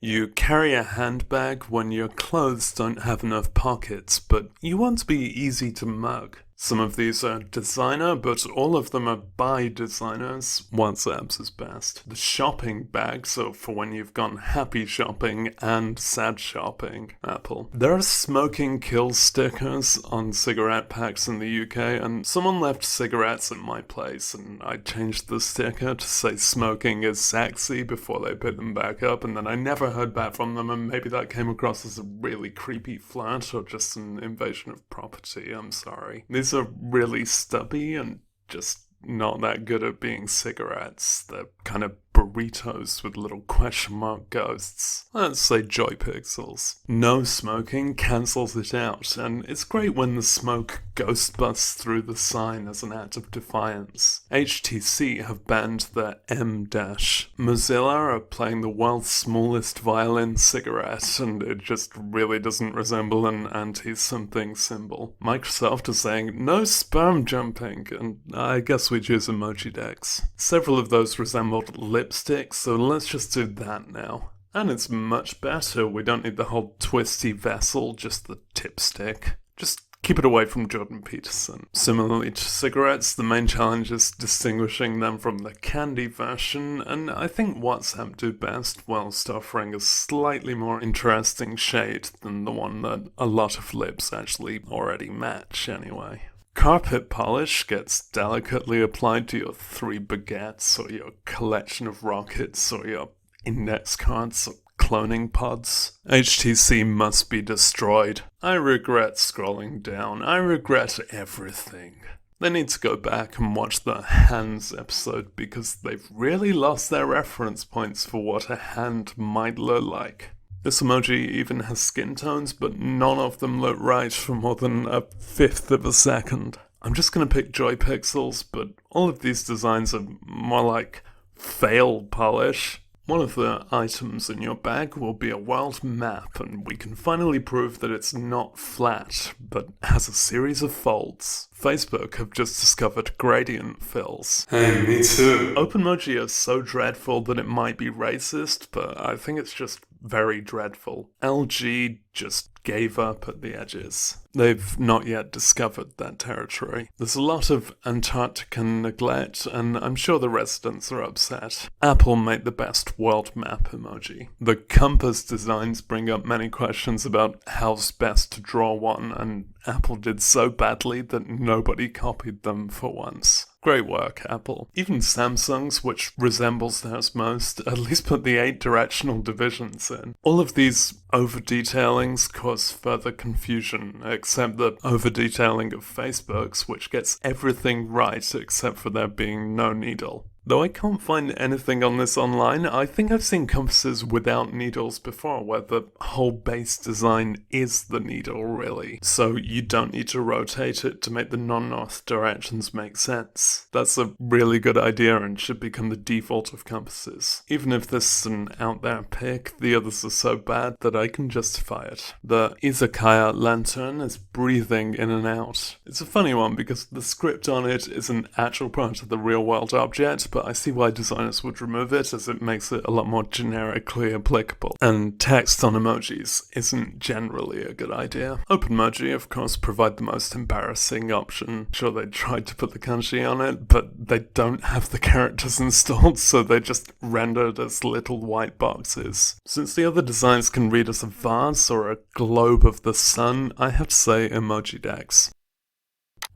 You carry a handbag when your clothes don't have enough pockets, but you want to be easy to mug. Some of these are designer, but all of them are by designers. WhatsApp's is best. The shopping bag, so for when you've gone happy shopping and sad shopping. Apple. There are smoking kill stickers on cigarette packs in the UK, and someone left cigarettes at my place, and I changed the sticker to say smoking is sexy before they put them back up, and then I never heard back from them, and maybe that came across as a really creepy flirt or just an invasion of property. I'm sorry. These are really stubby and just not that good at being cigarettes. They're kind of burritos with little question mark ghosts. Let's say joy pixels. No smoking cancels it out, and it's great when the smoke ghost busts through the sign as an act of defiance. HTC have banned the M-dash. Mozilla are playing the world's smallest violin cigarette, and it just really doesn't resemble an anti-something symbol. Microsoft is saying no sperm jumping, and I guess we choose emoji decks. Several of those resembled lipstick, so let's just do that now. And it's much better, we don't need the whole twisty vessel, just the tipstick. Just keep it away from Jordan Peterson. Similarly to cigarettes, the main challenge is distinguishing them from the candy version, and I think WhatsApp do best whilst offering a slightly more interesting shade than the one that a lot of lips actually already match anyway. Carpet polish gets delicately applied to your 3 baguettes, or your collection of rockets, or your index cards, or cloning pods. HTC must be destroyed. I regret scrolling down. I regret everything. They need to go back and watch the hands episode because they've really lost their reference points for what a hand might look like. This emoji even has skin tones, but none of them look right for more than a fifth of a second. I'm just gonna pick joy pixels, but all of these designs are more like fail polish. One of the items in your bag will be a world map, and we can finally prove that it's not flat, but has a series of folds. Facebook have just discovered gradient fills. Hey, me too. OpenMoji are so dreadful that it might be racist, but I think it's just very dreadful. LG just gave up at the edges. They've not yet discovered that territory. There's a lot of Antarctican neglect, and I'm sure the residents are upset. Apple made the best world map emoji. The compass designs bring up many questions about how's best to draw one, and Apple did so badly that nobody copied them for once. Great work, Apple. Even Samsung's, which resembles theirs most, at least put the 8 directional divisions in. All of these over-detailings cause further confusion, except the over-detailing of Facebook's, which gets everything right except for there being no needle. Though I can't find anything on this online, I think I've seen compasses without needles before, where the whole base design is the needle, really. So you don't need to rotate it to make the non-north directions make sense. That's a really good idea and should become the default of compasses. Even if this is an out there pick, the others are so bad that I can justify it. The izakaya lantern is breathing in and out. It's a funny one because the script on it is an actual part of the real world object, but I see why designers would remove it, as it makes it a lot more generically applicable. And text on emojis isn't generally a good idea. OpenMoji, of course, provide the most embarrassing option. Sure, they tried to put the kanji on it, but they don't have the characters installed, so they're just rendered as little white boxes. Since the other designs can read as a vase or a globe of the sun, I have to say emoji decks.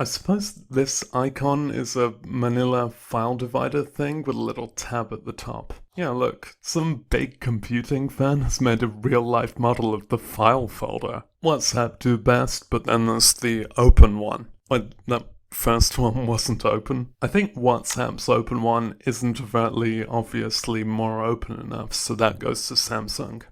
I suppose this icon is a manila file divider thing with a little tab at the top. Yeah, look, some big computing fan has made a real-life model of the file folder. WhatsApp do best, but then there's the open one. Wait, that first one wasn't open? I think WhatsApp's open one isn't overtly obviously more open enough, so that goes to Samsung.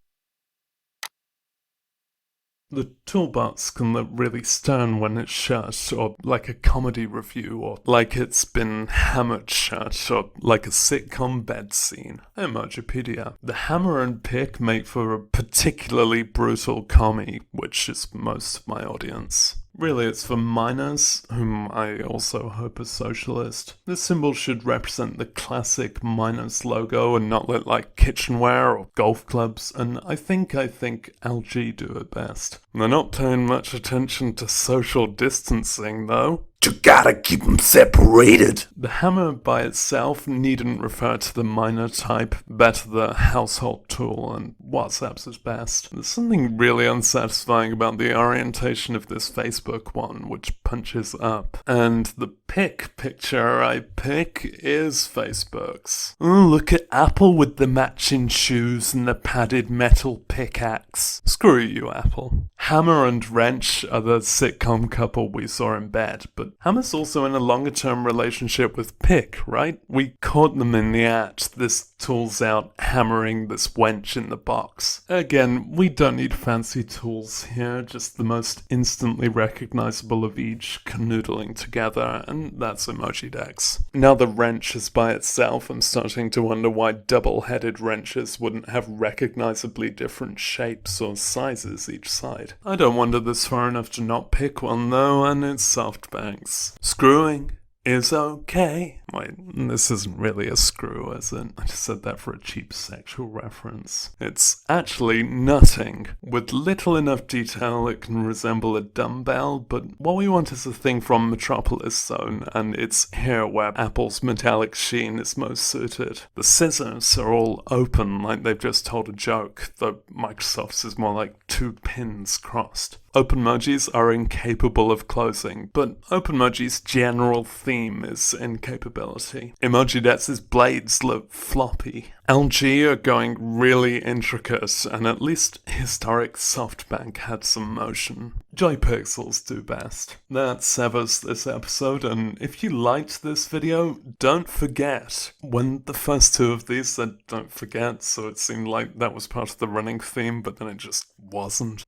The toolbox can look really stern when it's shut, or like a comedy review, or like it's been hammered shut, or like a sitcom bed scene. Emojipedia. The hammer and pick make for a particularly brutal commie, which is most of my audience. Really, it's for minors, whom I also hope are socialist. The symbol should represent the classic miners logo and not look like kitchenware or golf clubs, and I think LG do it best. They're not paying much attention to social distancing, though. You gotta keep them separated. The hammer by itself needn't refer to the miner type, better the household tool, and WhatsApp's is best. There's something really unsatisfying about the orientation of this Facebook one, which punches up. And the picture I pick is Facebook's. Oh, look at Apple with the matching shoes and the padded metal pickaxe. Screw you, Apple. Hammer and Wrench are the sitcom couple we saw in bed, but Hammer's also in a longer-term relationship with Pick, right? We caught them in the act. This tool's out hammering this wench in the box. Again, we don't need fancy tools here, just the most instantly recognizable of each canoodling together, and that's Emoji Decks. Now the wrench is by itself, I'm starting to wonder why double-headed wrenches wouldn't have recognizably different shapes or sizes each side. I don't wander this far enough to not pick one though, and it's SoftBanks. Screwing is okay. Wait, this isn't really a screw, is it? I just said that for a cheap sexual reference. It's actually nutting. With little enough detail it can resemble a dumbbell, but what we want is a thing from Metropolis Zone, and it's here where Apple's metallic sheen is most suited. The scissors are all open like they've just told a joke, though Microsoft's is more like two pins crossed. OpenMojis are incapable of closing, but OpenMoji's general theme is incapability. Emoji Decks' blades look floppy. LG are going really intricate, and at least historic SoftBank had some motion. Joypixels do best. That severs this episode, and if you liked this video, don't forget. When the first two of these said don't forget, so it seemed like that was part of the running theme, but then it just wasn't.